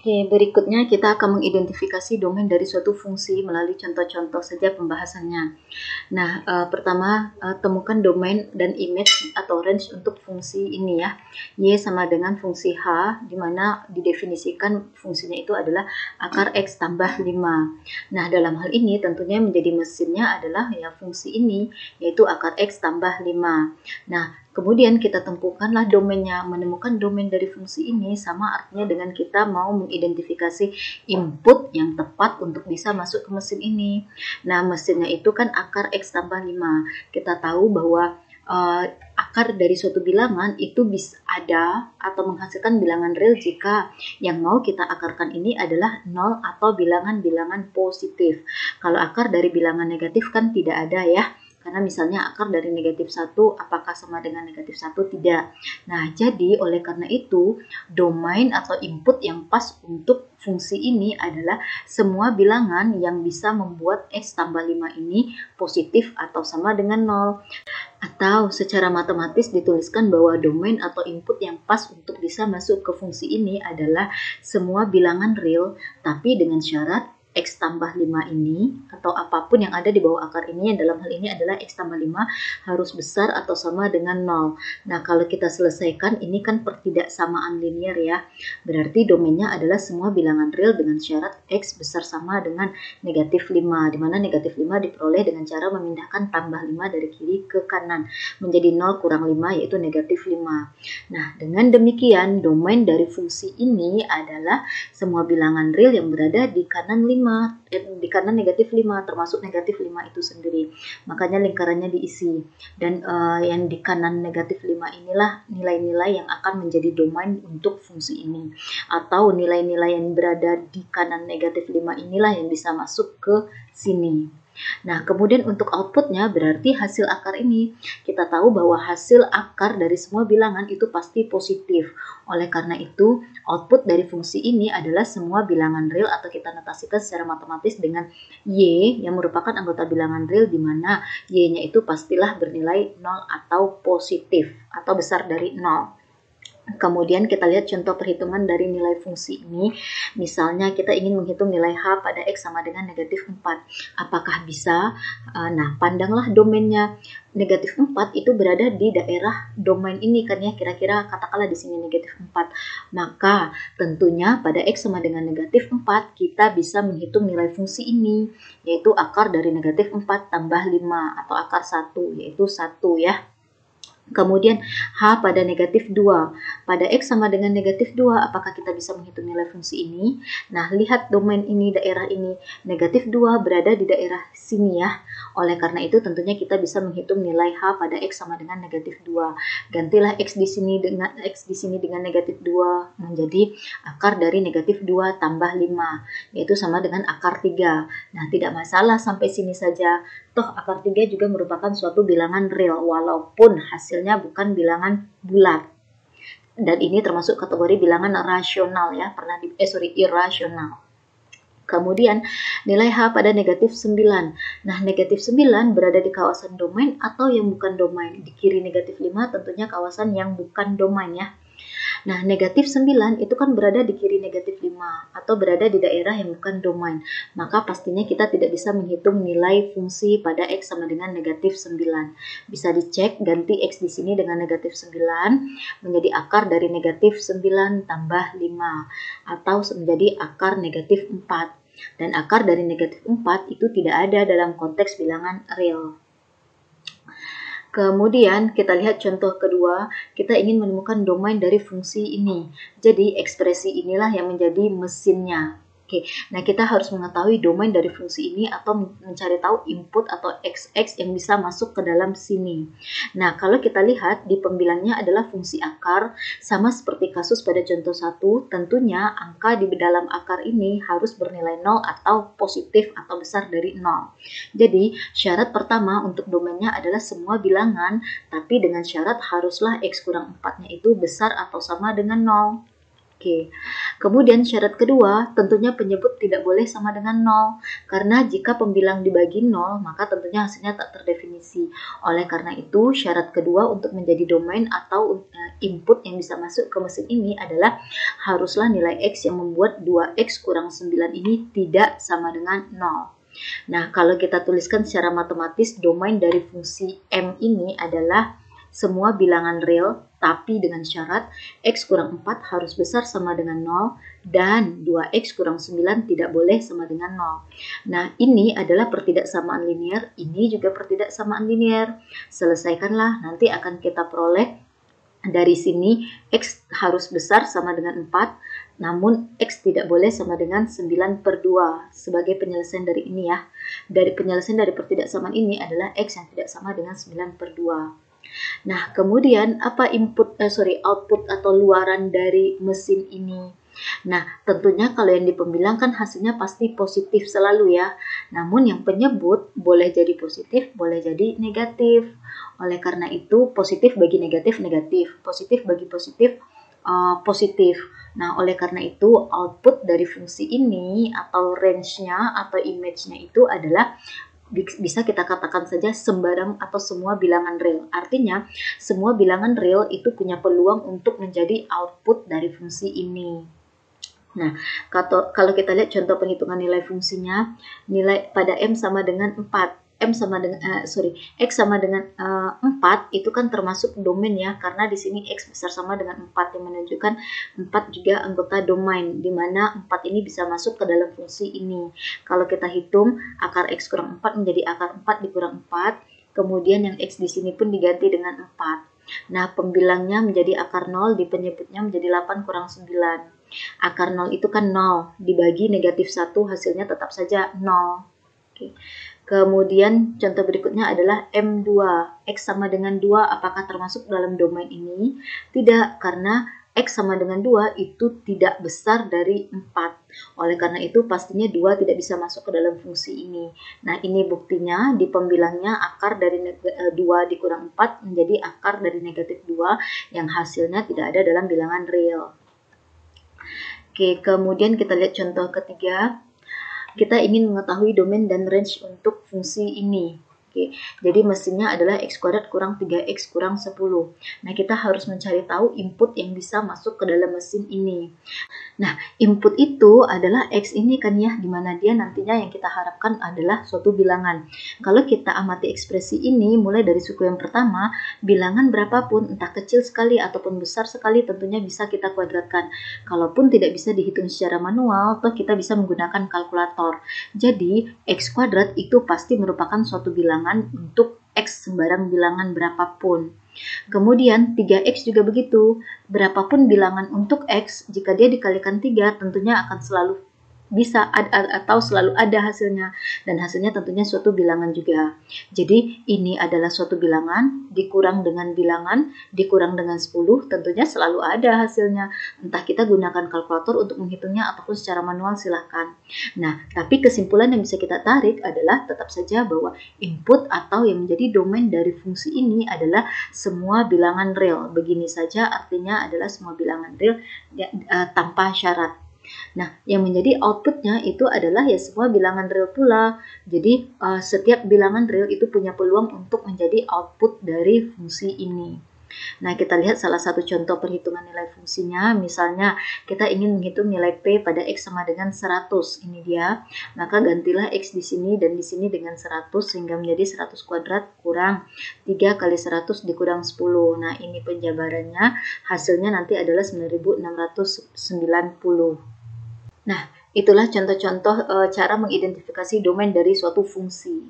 Oke, berikutnya kita akan mengidentifikasi domain dari suatu fungsi melalui contoh-contoh saja pembahasannya. Nah, pertama temukan domain dan image atau range untuk fungsi ini ya. Y sama dengan fungsi H, di mana didefinisikan fungsinya itu adalah akar X tambah 5. Nah, dalam hal ini tentunya menjadi mesinnya adalah ya fungsi ini, yaitu akar X tambah 5. Nah, kemudian kita tentukanlah domainnya. Menemukan domain dari fungsi ini sama artinya dengan kita mau mengidentifikasi input yang tepat untuk bisa masuk ke mesin ini. Nah, mesinnya itu kan akar X tambah 5. Kita tahu bahwa akar dari suatu bilangan itu bisa ada atau menghasilkan bilangan real jika yang mau kita akarkan ini adalah 0 atau bilangan-bilangan positif. Kalau akar dari bilangan negatif kan tidak ada ya. Karena misalnya akar dari negatif 1 apakah sama dengan negatif 1? Tidak. Nah, jadi oleh karena itu domain atau input yang pas untuk fungsi ini adalah semua bilangan yang bisa membuat X tambah 5 ini positif atau sama dengan 0. Atau secara matematis dituliskan bahwa domain atau input yang pas untuk bisa masuk ke fungsi ini adalah semua bilangan real tapi dengan syarat X tambah 5 ini atau apapun yang ada di bawah akar ini, yang dalam hal ini adalah X tambah 5 harus besar atau sama dengan 0. Nah, kalau kita selesaikan ini kan pertidaksamaan linear ya. Berarti domainnya adalah semua bilangan real dengan syarat X besar sama dengan negatif 5, di mana negatif 5 diperoleh dengan cara memindahkan tambah 5 dari kiri ke kanan menjadi 0 kurang 5 yaitu negatif 5. Nah, dengan demikian domain dari fungsi ini adalah semua bilangan real yang berada di kanan 5, di kanan negatif 5 termasuk negatif 5 itu sendiri. Makanya lingkarannya diisi. Dan yang di kanan negatif 5 inilah nilai-nilai yang akan menjadi domain untuk fungsi ini. Atau nilai-nilai yang berada di kanan negatif 5 inilah yang bisa masuk ke sini. Nah, kemudian untuk outputnya berarti hasil akar ini. Kita tahu bahwa hasil akar dari semua bilangan itu pasti positif. Oleh karena itu, output dari fungsi ini adalah semua bilangan real atau kita notasikan secara matematis dengan Y yang merupakan anggota bilangan real di mana Y-nya itu pastilah bernilai 0 atau positif atau besar dari 0. Kemudian kita lihat contoh perhitungan dari nilai fungsi ini. Misalnya kita ingin menghitung nilai H pada X sama dengan negatif 4. Apakah bisa? Nah, pandanglah domainnya. Negatif 4 itu berada di daerah domain ini kan ya, kira-kira katakanlah di sini negatif 4. Maka tentunya pada X sama dengan negatif 4 kita bisa menghitung nilai fungsi ini, yaitu akar dari negatif 4 tambah 5 atau akar 1, yaitu 1 ya. Kemudian H pada negatif 2. Pada X sama dengan negatif 2, apakah kita bisa menghitung nilai fungsi ini? Nah, lihat domain ini, daerah ini. Negatif 2 berada di daerah sini ya. Oleh karena itu tentunya kita bisa menghitung nilai H pada X sama dengan negatif 2. Gantilah X di sini dengan negatif 2 menjadi akar dari negatif 2 tambah 5, yaitu sama dengan akar 3. Nah, tidak masalah sampai sini saja. Toh akar 3 juga merupakan suatu bilangan real walaupun hasilnya bukan bilangan bulat. Dan ini termasuk kategori bilangan rasional ya, irasional. Kemudian nilai H pada negatif 9. Nah, negatif 9 berada di kawasan domain atau yang bukan domain. Di kiri negatif 5 tentunya kawasan yang bukan domain ya. Nah, negatif 9 itu kan berada di kiri negatif 5 atau berada di daerah yang bukan domain. Maka pastinya kita tidak bisa menghitung nilai fungsi pada X sama dengan negatif 9. Bisa dicek, ganti X di sini dengan negatif 9 menjadi akar dari negatif 9 tambah 5 atau menjadi akar negatif 4. Dan akar dari negatif 4 itu tidak ada dalam konteks bilangan real. Kemudian kita lihat contoh kedua, kita ingin menemukan domain dari fungsi ini. Jadi ekspresi inilah yang menjadi mesinnya. Oke, nah kita harus mengetahui domain dari fungsi ini atau mencari tahu input atau XX yang bisa masuk ke dalam sini. Nah, kalau kita lihat di pembilangnya adalah fungsi akar, sama seperti kasus pada contoh 1, tentunya angka di dalam akar ini harus bernilai 0 atau positif atau besar dari 0. Jadi, syarat pertama untuk domainnya adalah semua bilangan, tapi dengan syarat haruslah X kurang 4-nya itu besar atau sama dengan 0. Oke, kemudian syarat kedua, tentunya penyebut tidak boleh sama dengan 0, karena jika pembilang dibagi 0, maka tentunya hasilnya tak terdefinisi. Oleh karena itu, syarat kedua untuk menjadi domain atau input yang bisa masuk ke mesin ini adalah haruslah nilai X yang membuat 2X kurang 9 ini tidak sama dengan 0. Nah, kalau kita tuliskan secara matematis, domain dari fungsi M ini adalah semua bilangan real, tapi dengan syarat X kurang 4 harus besar sama dengan 0, dan 2X kurang 9 tidak boleh sama dengan 0. Nah, ini adalah pertidaksamaan linear, ini juga pertidaksamaan linear. Selesaikanlah, nanti akan kita peroleh dari sini X harus besar sama dengan 4, namun X tidak boleh sama dengan 9/2. Sebagai penyelesaian dari ini ya, dari penyelesaian dari pertidaksamaan ini adalah X yang tidak sama dengan 9/2. Nah, kemudian apa output atau luaran dari mesin ini? Nah, tentunya kalau yang di pembilang kan hasilnya pasti positif selalu ya. Namun yang penyebut boleh jadi positif, boleh jadi negatif. Oleh karena itu, positif bagi negatif, negatif. Positif bagi positif, positif. Nah, oleh karena itu, output dari fungsi ini atau range-nya atau image-nya itu adalah bisa kita katakan saja sembarang atau semua bilangan real. Artinya, semua bilangan real itu punya peluang untuk menjadi output dari fungsi ini. Nah, kalau kita lihat contoh perhitungan nilai fungsinya, nilai pada M sama dengan 4. X sama dengan 4 itu kan termasuk domain ya, karena di sini X besar sama dengan 4 yang menunjukkan 4 juga anggota domain, di mana 4 ini bisa masuk ke dalam fungsi ini. Kalau kita hitung, akar X kurang 4 menjadi akar 4 dikurang 4, kemudian yang X di sini pun diganti dengan 4. Nah, pembilangnya menjadi akar 0, di penyebutnya menjadi 8 kurang 9. Akar 0 itu kan 0, dibagi negatif 1 hasilnya tetap saja 0. Oke. Kemudian contoh berikutnya adalah M2. X sama dengan 2 apakah termasuk dalam domain ini? Tidak, karena X sama dengan 2 itu tidak besar dari 4. Oleh karena itu pastinya 2 tidak bisa masuk ke dalam fungsi ini. Nah, ini buktinya di pembilangnya akar dari 2 dikurang 4 menjadi akar dari negatif 2 yang hasilnya tidak ada dalam bilangan real. Oke, kemudian kita lihat contoh ketiga. Kita ingin mengetahui domain dan range untuk fungsi ini. Oke, jadi mesinnya adalah X kuadrat kurang 3X kurang 10. Nah, kita harus mencari tahu input yang bisa masuk ke dalam mesin ini. Nah, input itu adalah X ini kan ya, dimana dia nantinya yang kita harapkan adalah suatu bilangan. Kalau kita amati ekspresi ini, mulai dari suku yang pertama, bilangan berapapun, entah kecil sekali ataupun besar sekali, tentunya bisa kita kuadratkan. Kalaupun tidak bisa dihitung secara manual, toh kita bisa menggunakan kalkulator. Jadi, X kuadrat itu pasti merupakan suatu bilangan untuk X sembarang bilangan berapapun. Kemudian 3X juga begitu. Berapapun bilangan untuk X, jika dia dikalikan 3, tentunya akan selalu bisa atau selalu ada hasilnya, dan hasilnya tentunya suatu bilangan juga. Jadi ini adalah suatu bilangan dikurang dengan bilangan dikurang dengan 10, tentunya selalu ada hasilnya. Entah kita gunakan kalkulator untuk menghitungnya ataupun secara manual, silahkan. Nah, tapi kesimpulan yang bisa kita tarik adalah tetap saja bahwa input atau yang menjadi domain dari fungsi ini adalah semua bilangan real. Begini saja artinya adalah semua bilangan real tanpa syarat. Nah, yang menjadi outputnya itu adalah ya semua bilangan real pula. Jadi, setiap bilangan real itu punya peluang untuk menjadi output dari fungsi ini. Nah, kita lihat salah satu contoh perhitungan nilai fungsinya. Misalnya, kita ingin menghitung nilai P pada X sama dengan 100. Ini dia. Maka gantilah X di sini dan di sini dengan 100, sehingga menjadi 100 kuadrat kurang 3 kali 100 dikurang 10. Nah, ini penjabarannya. Hasilnya nanti adalah 9690. Nah, itulah contoh-contoh cara mengidentifikasi domain dari suatu fungsi.